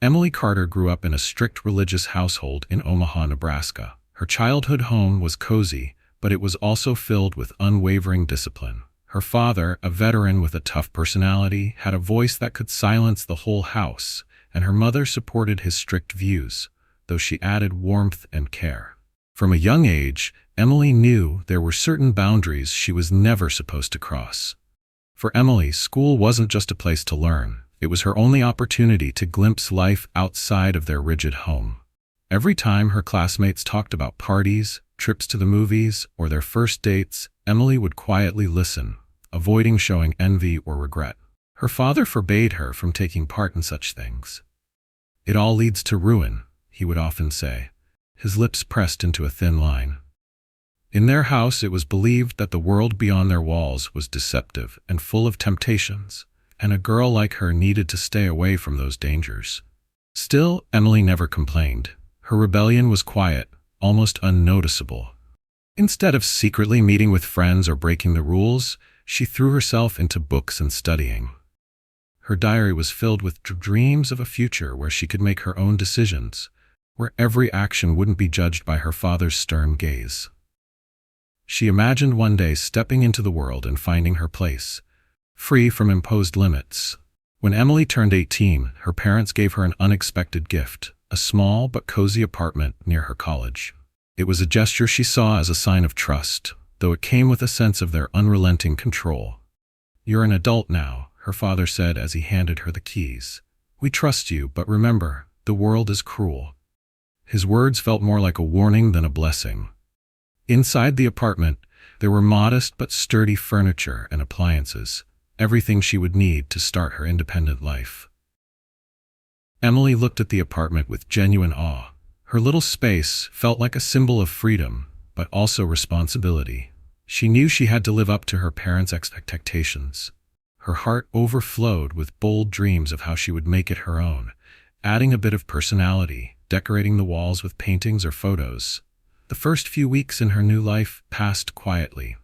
Emily Carter grew up in a strict religious household in Omaha, Nebraska. Her childhood home was cozy, but it was also filled with unwavering discipline. Her father, a veteran with a tough personality, had a voice that could silence the whole house, and her mother supported his strict views, though she added warmth and care. From a young age, Emily knew there were certain boundaries she was never supposed to cross. For Emily, school wasn't just a place to learn. It was her only opportunity to glimpse life outside of their rigid home. Every time her classmates talked about parties, trips to the movies, or their first dates, Emily would quietly listen, avoiding showing envy or regret. Her father forbade her from taking part in such things. "It all leads to ruin," he would often say, his lips pressed into a thin line. In their house, it was believed that the world beyond their walls was deceptive and full of temptations, and a girl like her needed to stay away from those dangers. Still, Emily never complained. Her rebellion was quiet, almost unnoticeable. Instead of secretly meeting with friends or breaking the rules, she threw herself into books and studying. Her diary was filled with dreams of a future where she could make her own decisions, where every action wouldn't be judged by her father's stern gaze. She imagined one day stepping into the world and finding her place, free from imposed limits. When Emily turned 18, her parents gave her an unexpected gift, a small but cozy apartment near her college. It was a gesture she saw as a sign of trust, though it came with a sense of their unrelenting control. "You're an adult now," her father said as he handed her the keys. "We trust you, but remember, the world is cruel." His words felt more like a warning than a blessing. Inside the apartment, there were modest but sturdy furniture and appliances, everything she would need to start her independent life. Emily looked at the apartment with genuine awe. Her little space felt like a symbol of freedom, but also responsibility. She knew she had to live up to her parents' expectations. Her heart overflowed with bold dreams of how she would make it her own, adding a bit of personality, decorating the walls with paintings or photos. The first few weeks in her new life passed quietly.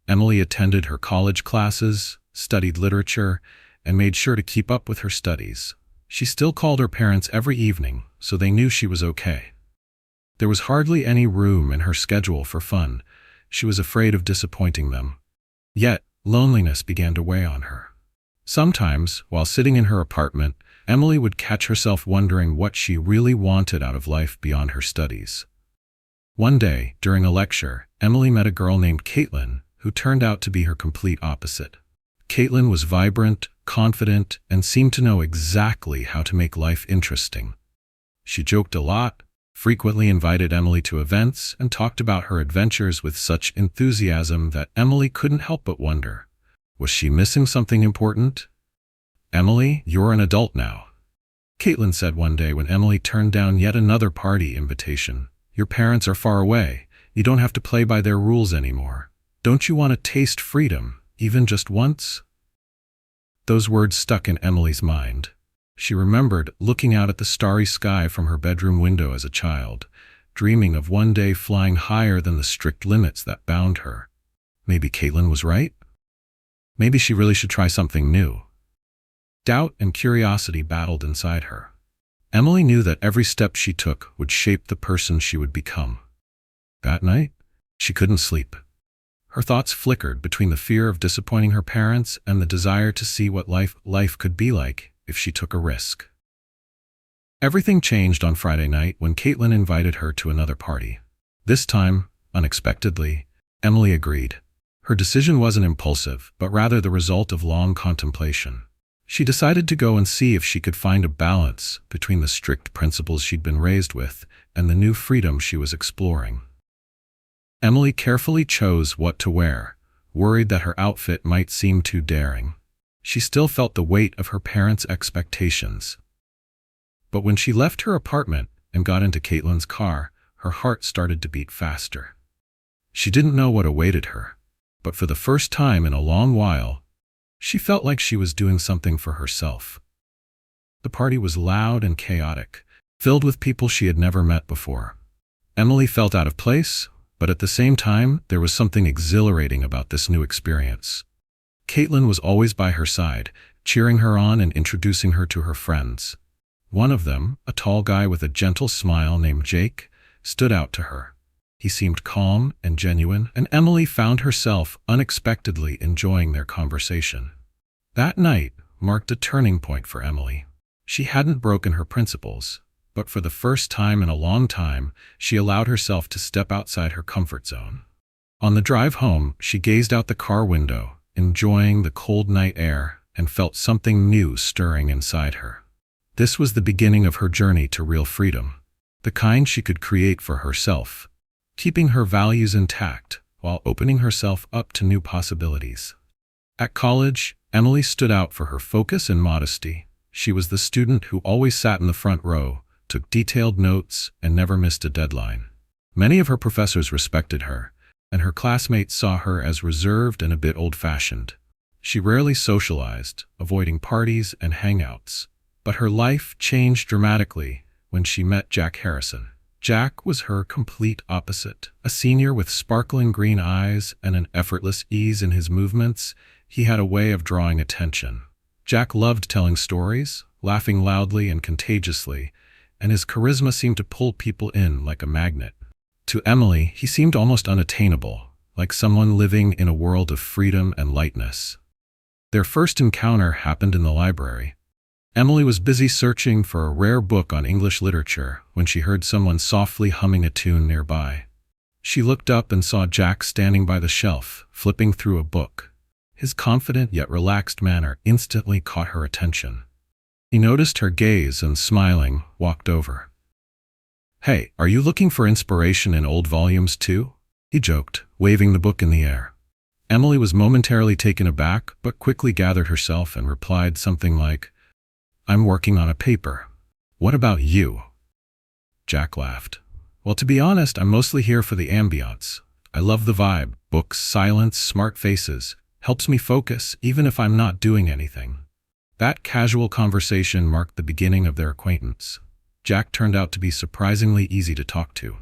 Emily attended her college classes, studied literature, and made sure to keep up with her studies. She still called her parents every evening, so they knew she was okay. There was hardly any room in her schedule for fun. She was afraid of disappointing them. Yet, loneliness began to weigh on her. Sometimes, while sitting in her apartment, Emily would catch herself wondering what she really wanted out of life beyond her studies. One day, during a lecture, Emily met a girl named Caitlin, who turned out to be her complete opposite. Caitlin was vibrant, confident, and seemed to know exactly how to make life interesting. She joked a lot, frequently invited Emily to events, and talked about her adventures with such enthusiasm that Emily couldn't help but wonder, was she missing something important? "Emily, you're an adult now," Caitlin said one day when Emily turned down yet another party invitation. "Your parents are far away. You don't have to play by their rules anymore. Don't you want to taste freedom, even just once?" Those words stuck in Emily's mind. She remembered looking out at the starry sky from her bedroom window as a child, dreaming of one day flying higher than the strict limits that bound her. Maybe Caitlin was right? Maybe she really should try something new. Doubt and curiosity battled inside her. Emily knew that every step she took would shape the person she would become. That night, she couldn't sleep. Her thoughts flickered between the fear of disappointing her parents and the desire to see what life could be like if she took a risk. Everything changed on Friday night when Caitlin invited her to another party. This time, unexpectedly, Emily agreed. Her decision wasn't impulsive, but rather the result of long contemplation. She decided to go and see if she could find a balance between the strict principles she'd been raised with and the new freedom she was exploring. Emily carefully chose what to wear, worried that her outfit might seem too daring. She still felt the weight of her parents' expectations. But when she left her apartment and got into Caitlin's car, her heart started to beat faster. She didn't know what awaited her, but for the first time in a long while, she felt like she was doing something for herself. The party was loud and chaotic, filled with people she had never met before. Emily felt out of place, but at the same time, there was something exhilarating about this new experience. Caitlin was always by her side, cheering her on and introducing her to her friends. One of them, a tall guy with a gentle smile named Jake, stood out to her. He seemed calm and genuine, and Emily found herself unexpectedly enjoying their conversation. That night marked a turning point for Emily. She hadn't broken her principles, but for the first time in a long time, she allowed herself to step outside her comfort zone. On the drive home, she gazed out the car window, enjoying the cold night air, and felt something new stirring inside her. This was the beginning of her journey to real freedom, the kind she could create for herself, keeping her values intact while opening herself up to new possibilities. At college, Emily stood out for her focus and modesty. She was the student who always sat in the front row, took detailed notes, and never missed a deadline. Many of her professors respected her, and her classmates saw her as reserved and a bit old-fashioned. She rarely socialized, avoiding parties and hangouts. But her life changed dramatically when she met Jack Harrison. Jack was her complete opposite. A senior with sparkling green eyes and an effortless ease in his movements, he had a way of drawing attention. Jack loved telling stories, laughing loudly and contagiously, and his charisma seemed to pull people in like a magnet. To Emily, he seemed almost unattainable, like someone living in a world of freedom and lightness. Their first encounter happened in the library. Emily was busy searching for a rare book on English literature when she heard someone softly humming a tune nearby. She looked up and saw Jack standing by the shelf, flipping through a book. His confident yet relaxed manner instantly caught her attention. He noticed her gaze and, smiling, walked over. "Hey, are you looking for inspiration in old volumes too?" he joked, waving the book in the air. Emily was momentarily taken aback, but quickly gathered herself and replied something like, "I'm working on a paper. What about you?" Jack laughed. "Well, to be honest, I'm mostly here for the ambiance. I love the vibe. Books, silence, smart faces. Helps me focus, even if I'm not doing anything." That casual conversation marked the beginning of their acquaintance. Jack turned out to be surprisingly easy to talk to.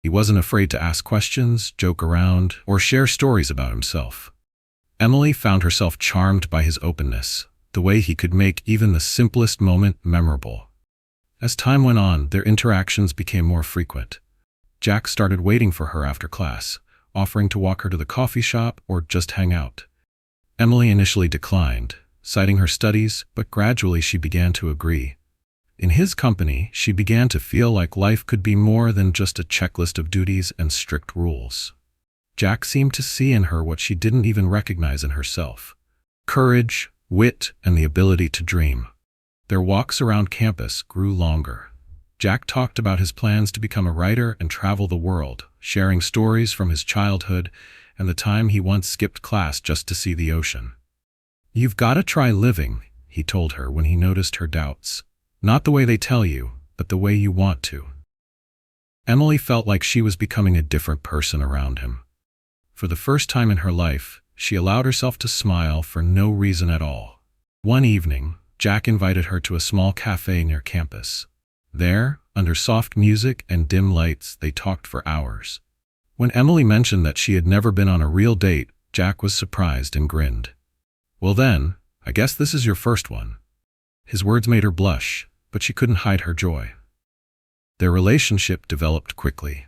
He wasn't afraid to ask questions, joke around, or share stories about himself. Emily found herself charmed by his openness, the way he could make even the simplest moment memorable. As time went on, their interactions became more frequent. Jack started waiting for her after class, offering to walk her to the coffee shop or just hang out. Emily initially declined, citing her studies, but gradually she began to agree. In his company, she began to feel like life could be more than just a checklist of duties and strict rules. Jack seemed to see in her what she didn't even recognize in herself: courage, wit, and the ability to dream. Their walks around campus grew longer. Jack talked about his plans to become a writer and travel the world, sharing stories from his childhood and the time he once skipped class just to see the ocean. "You've got to try living," he told her when he noticed her doubts. "Not the way they tell you, but the way you want to." Emily felt like she was becoming a different person around him. For the first time in her life, she allowed herself to smile for no reason at all. One evening, Jack invited her to a small cafe near campus. There, under soft music and dim lights, they talked for hours. When Emily mentioned that she had never been on a real date, Jack was surprised and grinned. "Well then, I guess this is your first one." His words made her blush, but she couldn't hide her joy. Their relationship developed quickly.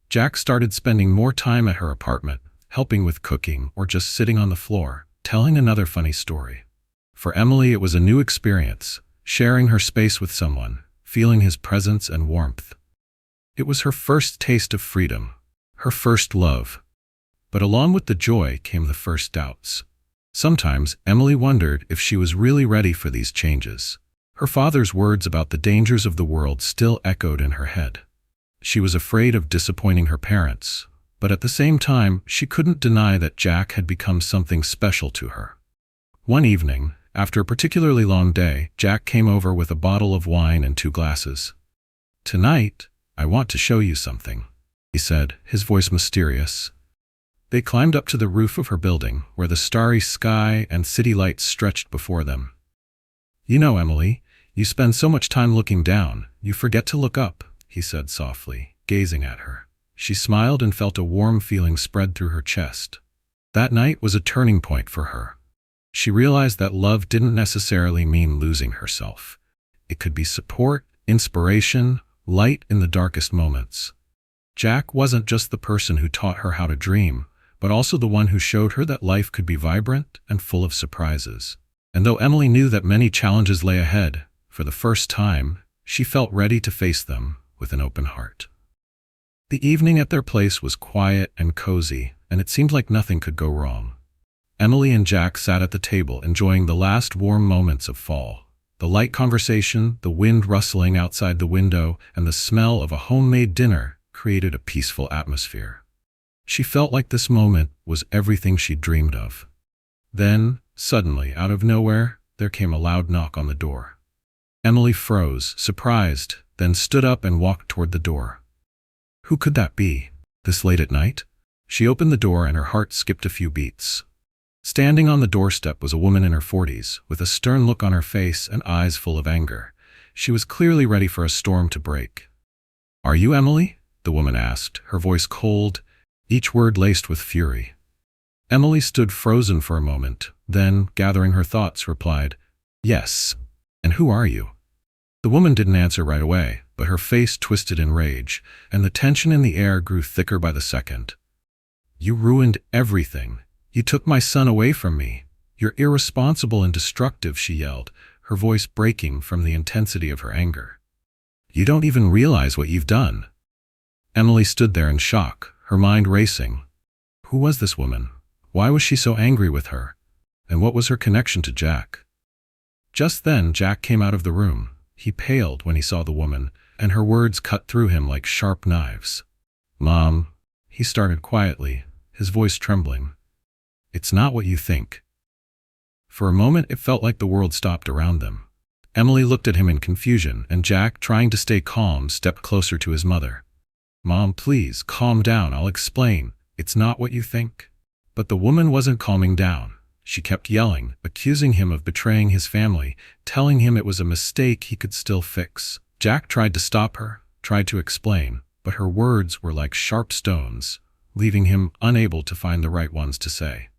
Jack started spending more time at her apartment, helping with cooking or just sitting on the floor, telling another funny story. For Emily, it was a new experience, sharing her space with someone, feeling his presence and warmth. It was her first taste of freedom, her first love. But along with the joy came the first doubts. Sometimes Emily wondered if she was really ready for these changes. Her father's words about the dangers of the world still echoed in her head. She was afraid of disappointing her parents, but at the same time, she couldn't deny that Jack had become something special to her. One evening, after a particularly long day, Jack came over with a bottle of wine and 2 glasses. "Tonight, I want to show you something," he said, his voice mysterious. They climbed up to the roof of her building, where the starry sky and city lights stretched before them. "You know, Emily, you spend so much time looking down, you forget to look up," he said softly, gazing at her. She smiled and felt a warm feeling spread through her chest. That night was a turning point for her. She realized that love didn't necessarily mean losing herself. It could be support, inspiration, light in the darkest moments. Jack wasn't just the person who taught her how to dream, but also the one who showed her that life could be vibrant and full of surprises. And though Emily knew that many challenges lay ahead, for the first time, she felt ready to face them with an open heart. The evening at their place was quiet and cozy, and it seemed like nothing could go wrong. Emily and Jack sat at the table enjoying the last warm moments of fall. The light conversation, the wind rustling outside the window, and the smell of a homemade dinner created a peaceful atmosphere. She felt like this moment was everything she'd dreamed of. Then, suddenly, out of nowhere, there came a loud knock on the door. Emily froze, surprised, then stood up and walked toward the door. Who could that be, this late at night? She opened the door and her heart skipped a few beats. Standing on the doorstep was a woman in her 40s, with a stern look on her face and eyes full of anger. She was clearly ready for a storm to break. "Are you Emily?" the woman asked, her voice cold, each word laced with fury. Emily stood frozen for a moment, then, gathering her thoughts, replied, "Yes. And who are you?" The woman didn't answer right away, but her face twisted in rage, and the tension in the air grew thicker by the second. "You ruined everything. You took my son away from me. You're irresponsible and destructive," she yelled, her voice breaking from the intensity of her anger. "You don't even realize what you've done." Emily stood there in shock, her mind racing. Who was this woman? Why was she so angry with her? And what was her connection to Jack? Just then, Jack came out of the room. He paled when he saw the woman, and her words cut through him like sharp knives. "Mom," he started quietly, his voice trembling. "It's not what you think." For a moment, it felt like the world stopped around them. Emily looked at him in confusion, and Jack, trying to stay calm, stepped closer to his mother. "Mom, please, calm down. I'll explain. It's not what you think." But the woman wasn't calming down. She kept yelling, accusing him of betraying his family, telling him it was a mistake he could still fix. Jack tried to stop her, tried to explain, but her words were like sharp stones, leaving him unable to find the right ones to say.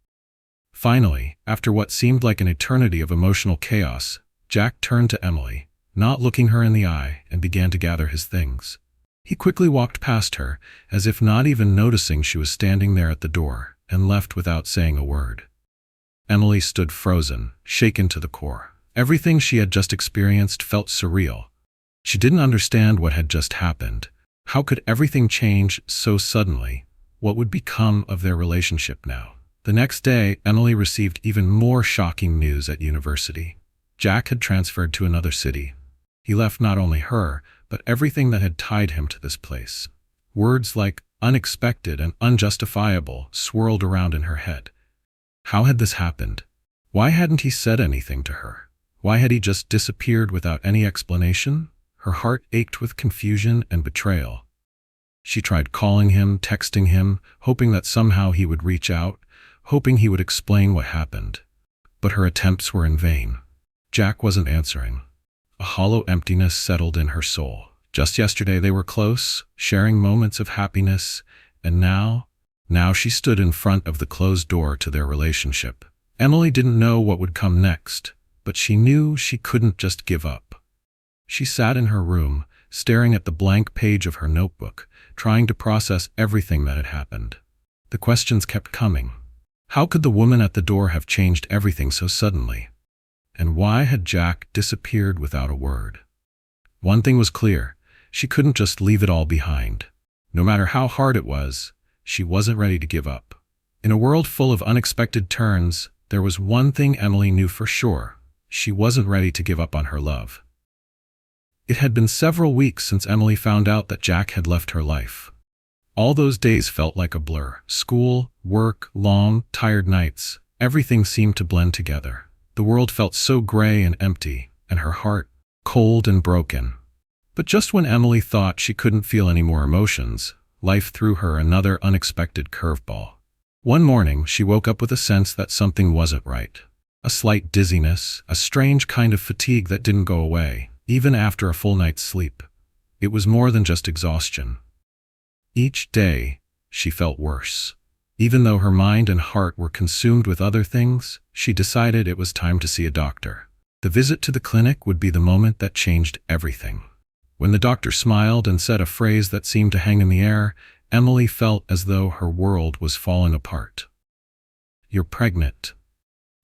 Finally, after what seemed like an eternity of emotional chaos, Jack turned to Emily, not looking her in the eye, and began to gather his things. He quickly walked past her, as if not even noticing she was standing there at the door, and left without saying a word. Emily stood frozen, shaken to the core. Everything she had just experienced felt surreal. She didn't understand what had just happened. How could everything change so suddenly? What would become of their relationship now? The next day, Emily received even more shocking news at university. Jack had transferred to another city. He left not only her, but everything that had tied him to this place. Words like unexpected and unjustifiable swirled around in her head. How had this happened? Why hadn't he said anything to her? Why had he just disappeared without any explanation? Her heart ached with confusion and betrayal. She tried calling him, texting him, hoping that somehow he would reach out, hoping he would explain what happened. But her attempts were in vain. Jack wasn't answering. A hollow emptiness settled in her soul. Just yesterday they were close, sharing moments of happiness, and now she stood in front of the closed door to their relationship. Emily didn't know what would come next, but she knew she couldn't just give up. She sat in her room, staring at the blank page of her notebook, trying to process everything that had happened. The questions kept coming. How could the woman at the door have changed everything so suddenly? And why had Jack disappeared without a word? One thing was clear. She couldn't just leave it all behind. No matter how hard it was, she wasn't ready to give up. In a world full of unexpected turns, there was one thing Emily knew for sure. She wasn't ready to give up on her love. It had been several weeks since Emily found out that Jack had left her life. All those days felt like a blur. School, work, long, tired nights. Everything seemed to blend together. The world felt so gray and empty, and her heart cold and broken. But just when Emily thought she couldn't feel any more emotions, life threw her another unexpected curveball. One morning, she woke up with a sense that something wasn't right. A slight dizziness, a strange kind of fatigue that didn't go away, even after a full night's sleep. It was more than just exhaustion. Each day, she felt worse. Even though her mind and heart were consumed with other things, she decided it was time to see a doctor. The visit to the clinic would be the moment that changed everything. When the doctor smiled and said a phrase that seemed to hang in the air, Emily felt as though her world was falling apart. "You're pregnant."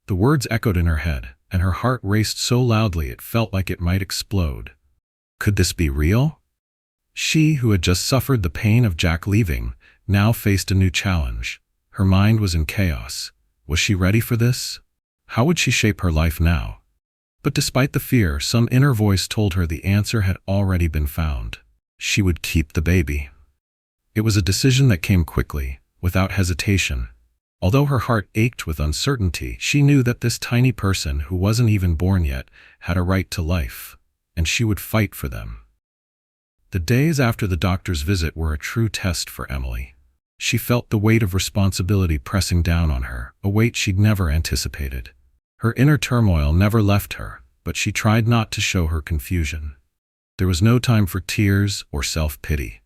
The words echoed in her head, and her heart raced so loudly it felt like it might explode. Could this be real? She, who had just suffered the pain of Jack leaving, now faced a new challenge. Her mind was in chaos. Was she ready for this? How would she shape her life now? But despite the fear, some inner voice told her the answer had already been found. She would keep the baby. It was a decision that came quickly, without hesitation. Although her heart ached with uncertainty, she knew that this tiny person who wasn't even born yet had a right to life, and she would fight for them. The days after the doctor's visit were a true test for Emily. She felt the weight of responsibility pressing down on her, a weight she'd never anticipated. Her inner turmoil never left her, but she tried not to show her confusion. There was no time for tears or self-pity.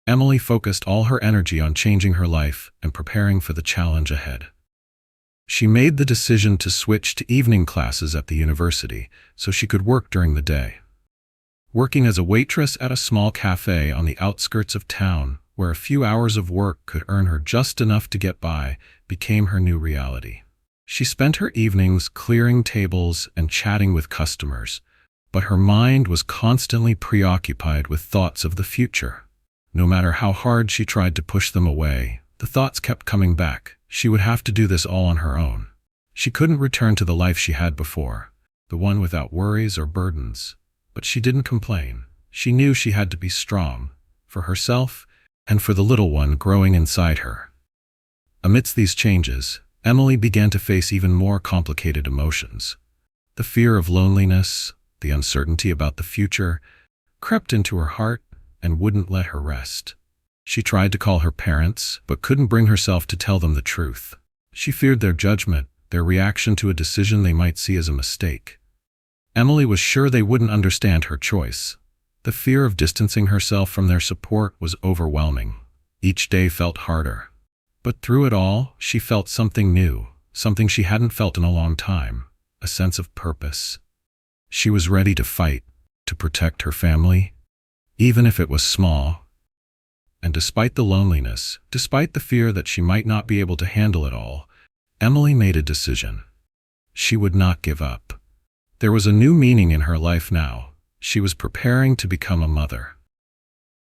Emily focused all her energy on changing her life and preparing for the challenge ahead. She made the decision to switch to evening classes at the university so she could work during the day. Working as a waitress at a small cafe on the outskirts of town, where a few hours of work could earn her just enough to get by, became her new reality. She spent her evenings clearing tables and chatting with customers, but her mind was constantly preoccupied with thoughts of the future. No matter how hard she tried to push them away, the thoughts kept coming back. She would have to do this all on her own. She couldn't return to the life she had before, the one without worries or burdens. But she didn't complain. She knew she had to be strong, for herself and for the little one growing inside her. Amidst these changes, Emily began to face even more complicated emotions. The fear of loneliness, the uncertainty about the future, crept into her heart and wouldn't let her rest. She tried to call her parents, but couldn't bring herself to tell them the truth. She feared their judgment, their reaction to a decision they might see as a mistake. Emily was sure they wouldn't understand her choice. The fear of distancing herself from their support was overwhelming. Each day felt harder. But through it all, she felt something new, something she hadn't felt in a long time, a sense of purpose. She was ready to fight, to protect her family, even if it was small. And despite the loneliness, despite the fear that she might not be able to handle it all, Emily made a decision. She would not give up. There was a new meaning in her life now. She was preparing to become a mother.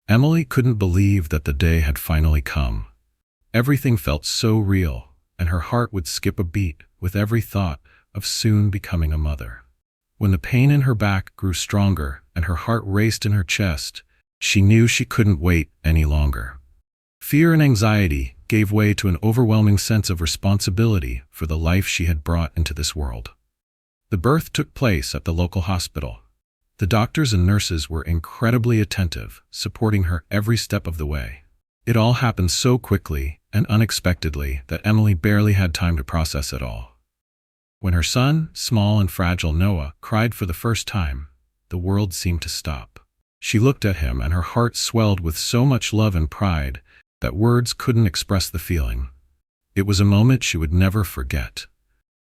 Emily couldn't believe that the day had finally come. Everything felt so real, and her heart would skip a beat with every thought of soon becoming a mother. When the pain in her back grew stronger and her heart raced in her chest, she knew she couldn't wait any longer. Fear and anxiety gave way to an overwhelming sense of responsibility for the life she had brought into this world. The birth took place at the local hospital. The doctors and nurses were incredibly attentive, supporting her every step of the way. It all happened so quickly and unexpectedly that Emily barely had time to process it all. When her son, small and fragile Noah, cried for the first time, the world seemed to stop. She looked at him and her heart swelled with so much love and pride that words couldn't express the feeling. It was a moment she would never forget.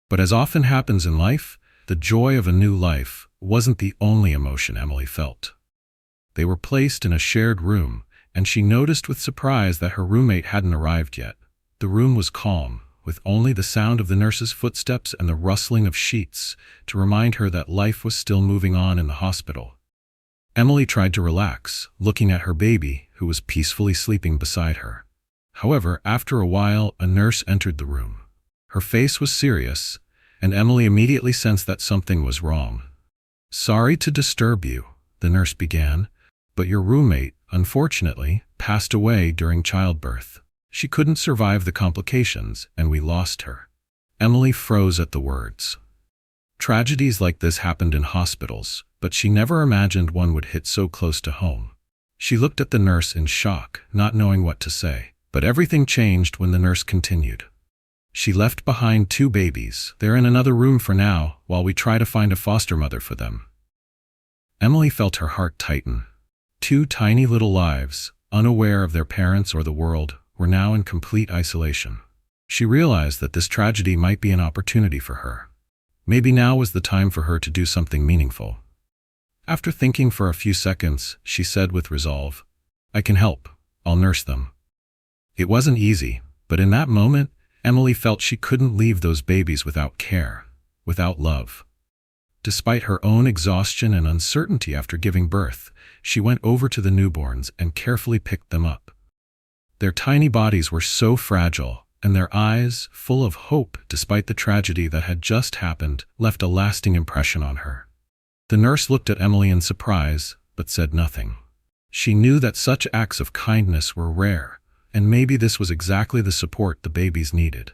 But as often happens in life, the joy of a new life wasn't the only emotion Emily felt. They were placed in a shared room, and she noticed with surprise that her roommate hadn't arrived yet. The room was calm, with only the sound of the nurse's footsteps and the rustling of sheets to remind her that life was still moving on in the hospital. Emily tried to relax, looking at her baby, who was peacefully sleeping beside her. However, after a while, a nurse entered the room. Her face was serious, and Emily immediately sensed that something was wrong. "Sorry to disturb you," the nurse began, "but your roommate, unfortunately, passed away during childbirth. She couldn't survive the complications, and we lost her." Emily froze at the words. Tragedies like this happened in hospitals, but she never imagined one would hit so close to home. She looked at the nurse in shock, not knowing what to say. But everything changed when the nurse continued. "She left behind 2 babies. They're in another room for now, while we try to find a foster mother for them." Emily felt her heart tighten. 2 tiny little lives, unaware of their parents or the world, were now in complete isolation. She realized that this tragedy might be an opportunity for her. Maybe now was the time for her to do something meaningful. After thinking for a few seconds, she said with resolve, "I can help. I'll nurse them." It wasn't easy, but in that moment, Emily felt she couldn't leave those babies without care, without love. Despite her own exhaustion and uncertainty after giving birth, she went over to the newborns and carefully picked them up. Their tiny bodies were so fragile, and their eyes, full of hope despite the tragedy that had just happened, left a lasting impression on her. The nurse looked at Emily in surprise, but said nothing. She knew that such acts of kindness were rare, and maybe this was exactly the support the babies needed.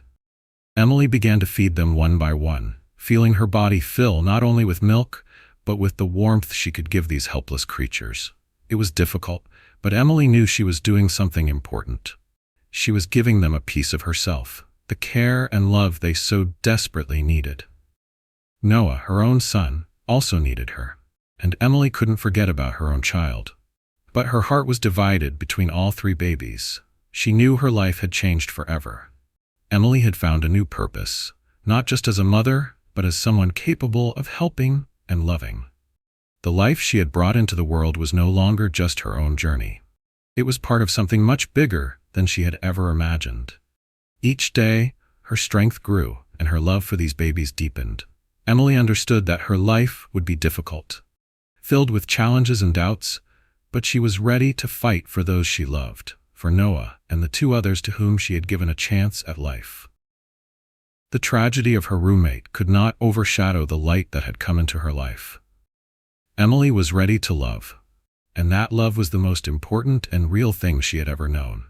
Emily began to feed them one by one, feeling her body fill not only with milk, but with the warmth she could give these helpless creatures. It was difficult, but Emily knew she was doing something important. She was giving them a piece of herself, the care and love they so desperately needed. Noah, her own son, also needed her, and Emily couldn't forget about her own child. But her heart was divided between all three babies. She knew her life had changed forever. Emily had found a new purpose, not just as a mother, but as someone capable of helping and loving. The life she had brought into the world was no longer just her own journey. It was part of something much bigger than she had ever imagined. Each day, her strength grew and her love for these babies deepened. Emily understood that her life would be difficult, filled with challenges and doubts, but she was ready to fight for those she loved, for Noah and the two others to whom she had given a chance at life. The tragedy of her roommate could not overshadow the light that had come into her life. Emily was ready to love, and that love was the most important and real thing she had ever known.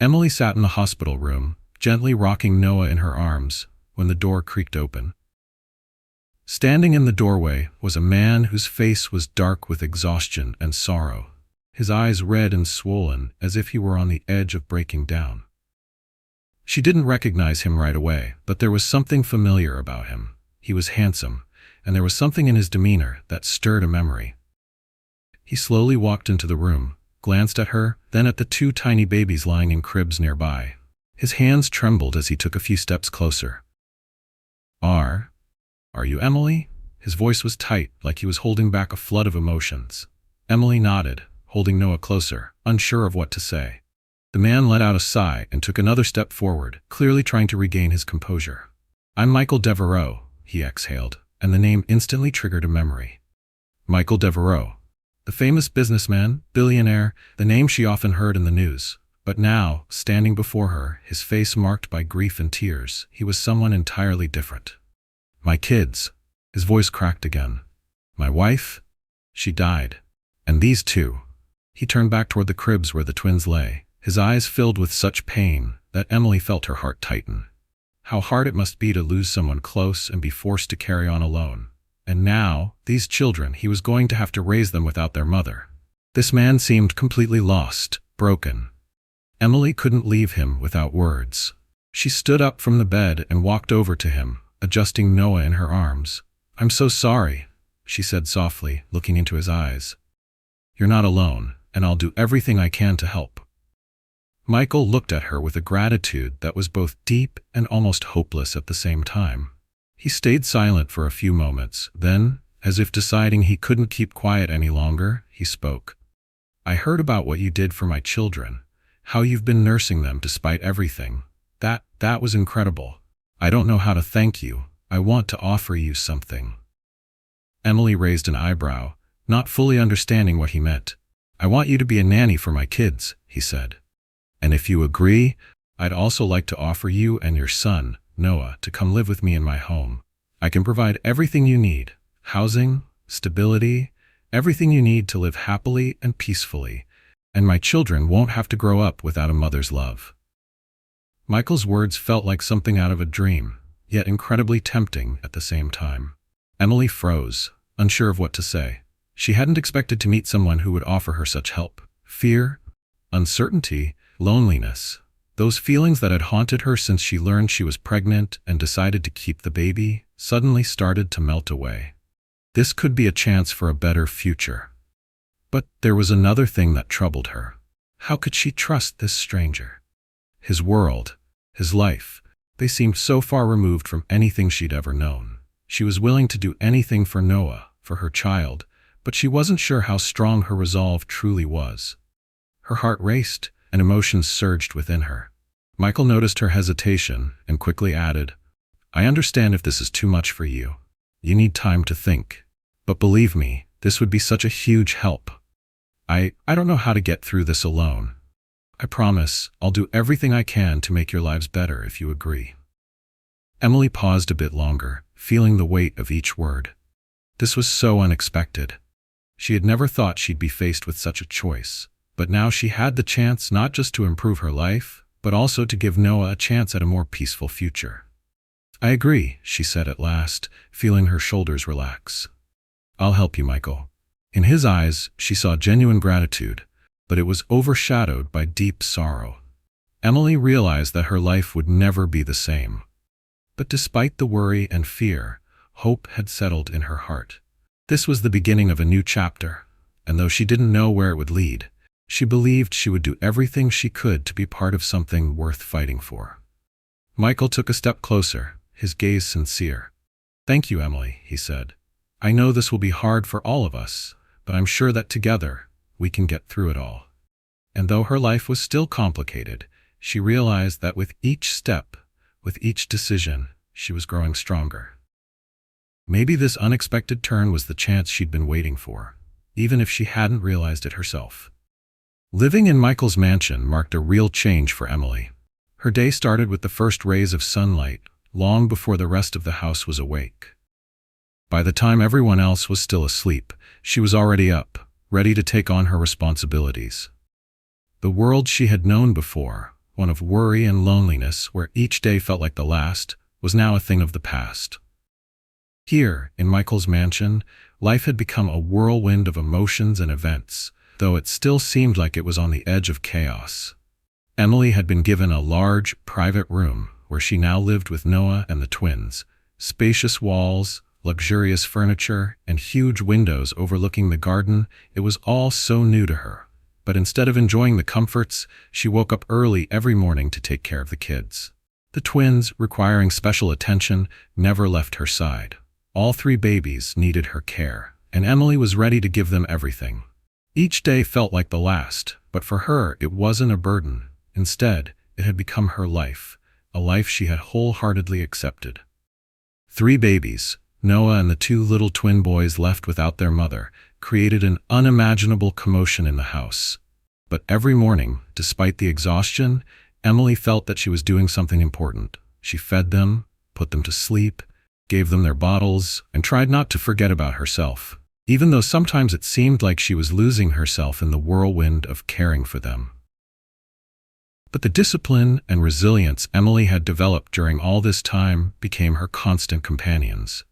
Emily sat in the hospital room, gently rocking Noah in her arms, when the door creaked open. Standing in the doorway was a man whose face was dark with exhaustion and sorrow, his eyes red and swollen as if he were on the edge of breaking down. She didn't recognize him right away, but there was something familiar about him. He was handsome, and there was something in his demeanor that stirred a memory. He slowly walked into the room, glanced at her, then at the two tiny babies lying in cribs nearby. His hands trembled as he took a few steps closer. Are you Emily?" His voice was tight, like he was holding back a flood of emotions. Emily nodded, holding Noah closer, unsure of what to say. The man let out a sigh and took another step forward, clearly trying to regain his composure. "I'm Michael Devereaux," he exhaled, and the name instantly triggered a memory. Michael Devereaux, the famous businessman, billionaire, the name she often heard in the news. But now, standing before her, his face marked by grief and tears, he was someone entirely different. "My kids," his voice cracked again. "My wife? She died. And these two." He turned back toward the cribs where the twins lay, his eyes filled with such pain that Emily felt her heart tighten. How hard it must be to lose someone close and be forced to carry on alone. And now, these children, he was going to have to raise them without their mother. This man seemed completely lost, broken. Emily couldn't leave him without words. She stood up from the bed and walked over to him, adjusting Noah in her arms. "I'm so sorry," she said softly, looking into his eyes. "You're not alone, and I'll do everything I can to help." Michael looked at her with a gratitude that was both deep and almost hopeless at the same time. He stayed silent for a few moments, then, as if deciding he couldn't keep quiet any longer, he spoke. "I heard about what you did for my children, how you've been nursing them despite everything. That was incredible. I don't know how to thank you. I want to offer you something." Emily raised an eyebrow, not fully understanding what he meant. "I want you to be a nanny for my kids," he said. "And if you agree, I'd also like to offer you and your son, Noah, to come live with me in my home. I can provide everything you need, housing, stability, everything you need to live happily and peacefully, and my children won't have to grow up without a mother's love." Michael's words felt like something out of a dream, yet incredibly tempting at the same time. Emily froze, unsure of what to say. She hadn't expected to meet someone who would offer her such help. Fear, uncertainty, loneliness, those feelings that had haunted her since she learned she was pregnant and decided to keep the baby, suddenly started to melt away. This could be a chance for a better future. But there was another thing that troubled her. How could she trust this stranger? His world, his life, they seemed so far removed from anything she'd ever known. She was willing to do anything for Noah, for her child, but she wasn't sure how strong her resolve truly was. Her heart raced, and emotions surged within her. Michael noticed her hesitation and quickly added, "I understand if this is too much for you. You need time to think. But believe me, this would be such a huge help. I don't know how to get through this alone. I promise I'll do everything I can to make your lives better if you agree." Emily paused a bit longer, feeling the weight of each word. This was so unexpected. She had never thought she'd be faced with such a choice, but now she had the chance not just to improve her life, but also to give Noah a chance at a more peaceful future. "I agree," she said at last, feeling her shoulders relax. "I'll help you, Michael." In his eyes, she saw genuine gratitude, but it was overshadowed by deep sorrow. Emily realized that her life would never be the same. But despite the worry and fear, hope had settled in her heart. This was the beginning of a new chapter, and though she didn't know where it would lead, she believed she would do everything she could to be part of something worth fighting for. Michael took a step closer, his gaze sincere. "Thank you, Emily," he said. "I know this will be hard for all of us, but I'm sure that together we can get through it all." And though her life was still complicated, she realized that with each step, with each decision, she was growing stronger. Maybe this unexpected turn was the chance she'd been waiting for, even if she hadn't realized it herself. Living in Michael's mansion marked a real change for Emily. Her day started with the first rays of sunlight, long before the rest of the house was awake. By the time everyone else was still asleep, she was already up, ready to take on her responsibilities. The world she had known before, one of worry and loneliness where each day felt like the last, was now a thing of the past. Here, in Michael's mansion, life had become a whirlwind of emotions and events, though it still seemed like it was on the edge of chaos. Emily had been given a large, private room where she now lived with Noah and the twins. Spacious walls, luxurious furniture, and huge windows overlooking the garden, it was all so new to her. But instead of enjoying the comforts, she woke up early every morning to take care of the kids. The twins, requiring special attention, never left her side. All three babies needed her care, and Emily was ready to give them everything. Each day felt like the last, but for her it wasn't a burden. Instead, it had become her life, a life she had wholeheartedly accepted. 3 babies, Noah and the 2 little twin boys left without their mother, created an unimaginable commotion in the house. But every morning, despite the exhaustion, Emily felt that she was doing something important. She fed them, put them to sleep, gave them their bottles, and tried not to forget about herself, even though sometimes it seemed like she was losing herself in the whirlwind of caring for them. But the discipline and resilience Emily had developed during all this time became her constant companions.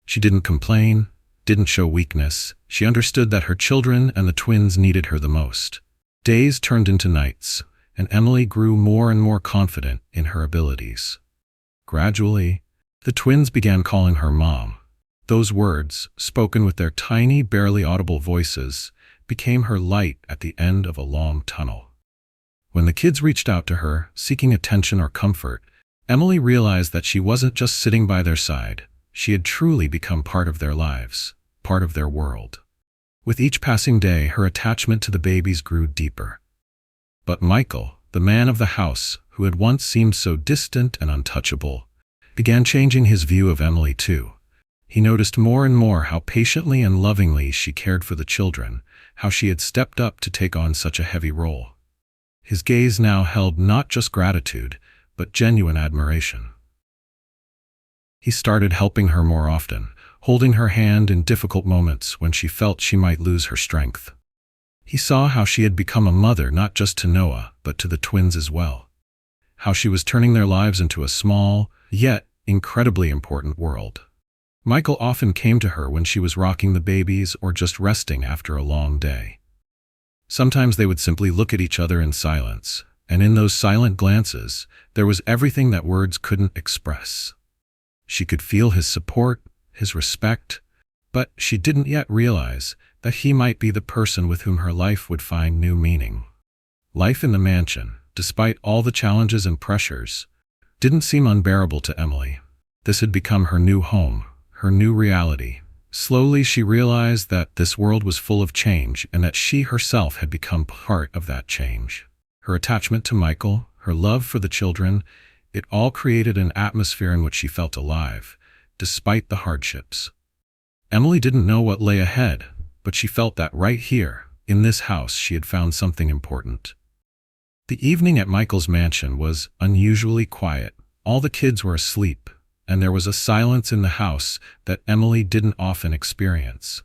She didn't complain, didn't show weakness. She understood that her children and the twins needed her the most. Days turned into nights, and Emily grew more and more confident in her abilities. Gradually, the twins began calling her Mom. Those words, spoken with their tiny, barely audible voices, became her light at the end of a long tunnel. When the kids reached out to her, seeking attention or comfort, Emily realized that she wasn't just sitting by their side. She had truly become part of their lives, part of their world. With each passing day, her attachment to the babies grew deeper. But Michael, the man of the house, who had once seemed so distant and untouchable, began changing his view of Emily too. He noticed more and more how patiently and lovingly she cared for the children, how she had stepped up to take on such a heavy role. His gaze now held not just gratitude, but genuine admiration. He started helping her more often, holding her hand in difficult moments when she felt she might lose her strength. He saw how she had become a mother not just to Noah, but to the twins as well. How she was turning their lives into a small, yet incredibly important world. Michael often came to her when she was rocking the babies or just resting after a long day. Sometimes they would simply look at each other in silence, and in those silent glances, there was everything that words couldn't express. She could feel his support, his respect, but she didn't yet realize that he might be the person with whom her life would find new meaning. Life in the mansion, despite all the challenges and pressures, didn't seem unbearable to Emily. This had become her new home, her new reality. Slowly she realized that this world was full of change and that she herself had become part of that change. Her attachment to Michael, her love for the children, it all created an atmosphere in which she felt alive, despite the hardships. Emily didn't know what lay ahead, but she felt that right here, in this house, she had found something important. The evening at Michael's mansion was unusually quiet. All the kids were asleep, and there was a silence in the house that Emily didn't often experience.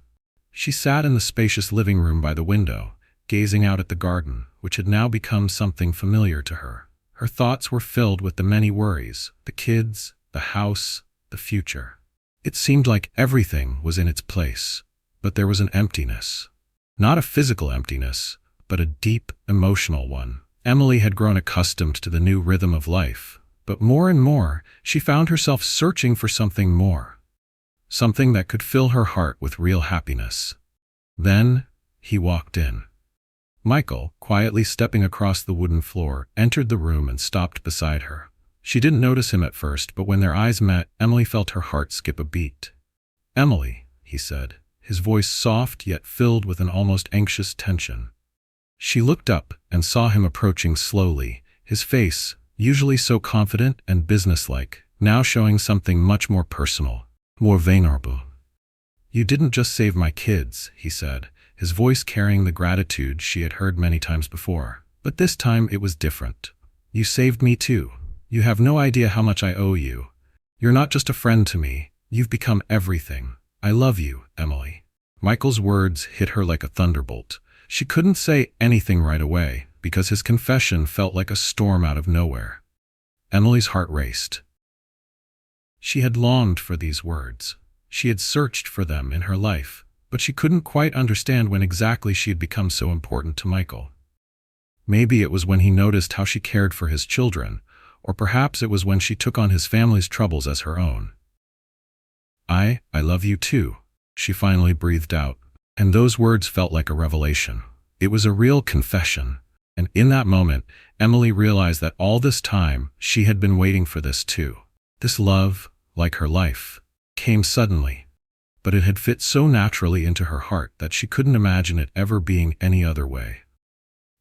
She sat in the spacious living room by the window, gazing out at the garden, which had now become something familiar to her. Her thoughts were filled with the many worries, the kids, the house, the future. It seemed like everything was in its place, but there was an emptiness. Not a physical emptiness, but a deep, emotional one. Emily had grown accustomed to the new rhythm of life, but more and more, she found herself searching for something more. Something that could fill her heart with real happiness. Then, he walked in. Michael, quietly stepping across the wooden floor, entered the room and stopped beside her. She didn't notice him at first, but when their eyes met, Emily felt her heart skip a beat. "Emily," he said, his voice soft yet filled with an almost anxious tension. She looked up and saw him approaching slowly, his face, usually so confident and businesslike, now showing something much more personal, more vulnerable. "You didn't just save my kids," he said, his voice carrying the gratitude she had heard many times before. "But this time it was different. You saved me too. You have no idea how much I owe you. You're not just a friend to me, you've become everything. I love you, Emily." Michael's words hit her like a thunderbolt. She couldn't say anything right away, because his confession felt like a storm out of nowhere. Emily's heart raced. She had longed for these words. She had searched for them in her life, but she couldn't quite understand when exactly she had become so important to Michael. Maybe it was when he noticed how she cared for his children, or perhaps it was when she took on his family's troubles as her own. I love you too," she finally breathed out, and those words felt like a revelation. It was a real confession, and in that moment, Emily realized that all this time, she had been waiting for this too. This love, like her life, came suddenly, but it had fit so naturally into her heart that she couldn't imagine it ever being any other way.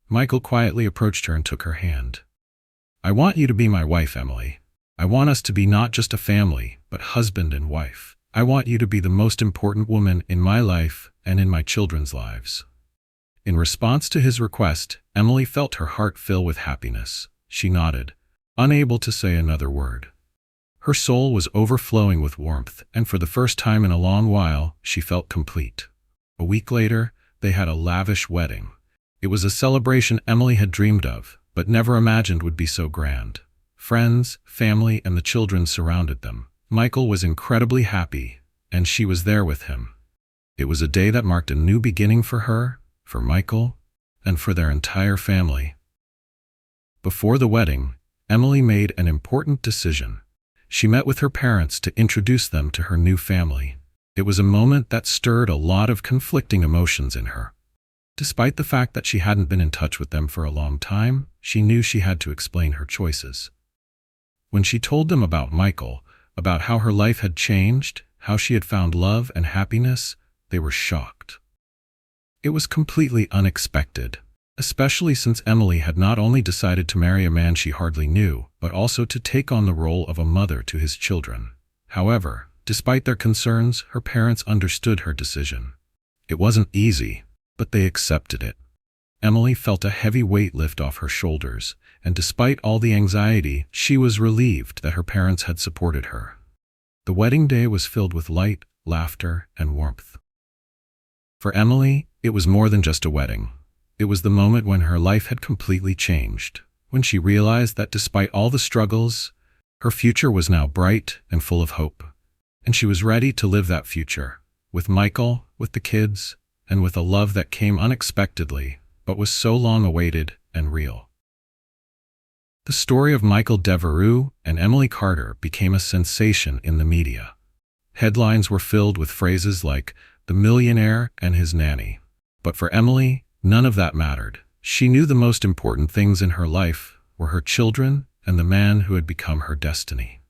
Michael quietly approached her and took her hand. "I want you to be my wife, Emily. I want us to be not just a family, but husband and wife. I want you to be the most important woman in my life and in my children's lives." In response to his request, Emily felt her heart fill with happiness. She nodded, unable to say another word. Her soul was overflowing with warmth, and for the first time in a long while, she felt complete. A week later, they had a lavish wedding. It was a celebration Emily had dreamed of, but never imagined would be so grand. Friends, family, and the children surrounded them. Michael was incredibly happy, and she was there with him. It was a day that marked a new beginning for her, for Michael, and for their entire family. Before the wedding, Emily made an important decision. She met with her parents to introduce them to her new family. It was a moment that stirred a lot of conflicting emotions in her. Despite the fact that she hadn't been in touch with them for a long time, she knew she had to explain her choices. When she told them about Michael, about how her life had changed, how she had found love and happiness, they were shocked. It was completely unexpected, especially since Emily had not only decided to marry a man she hardly knew, but also to take on the role of a mother to his children. However, despite their concerns, her parents understood her decision. It wasn't easy, but they accepted it. Emily felt a heavy weight lift off her shoulders, and despite all the anxiety, she was relieved that her parents had supported her. The wedding day was filled with light, laughter, and warmth. For Emily, it was more than just a wedding. It was the moment when her life had completely changed, when she realized that despite all the struggles, her future was now bright and full of hope. And she was ready to live that future, with Michael, with the kids, and with a love that came unexpectedly, but was so long awaited and real. The story of Michael Devereux and Emily Carter became a sensation in the media. Headlines were filled with phrases like, "the millionaire and his nanny." But for Emily, none of that mattered. She knew the most important things in her life were her children and the man who had become her destiny.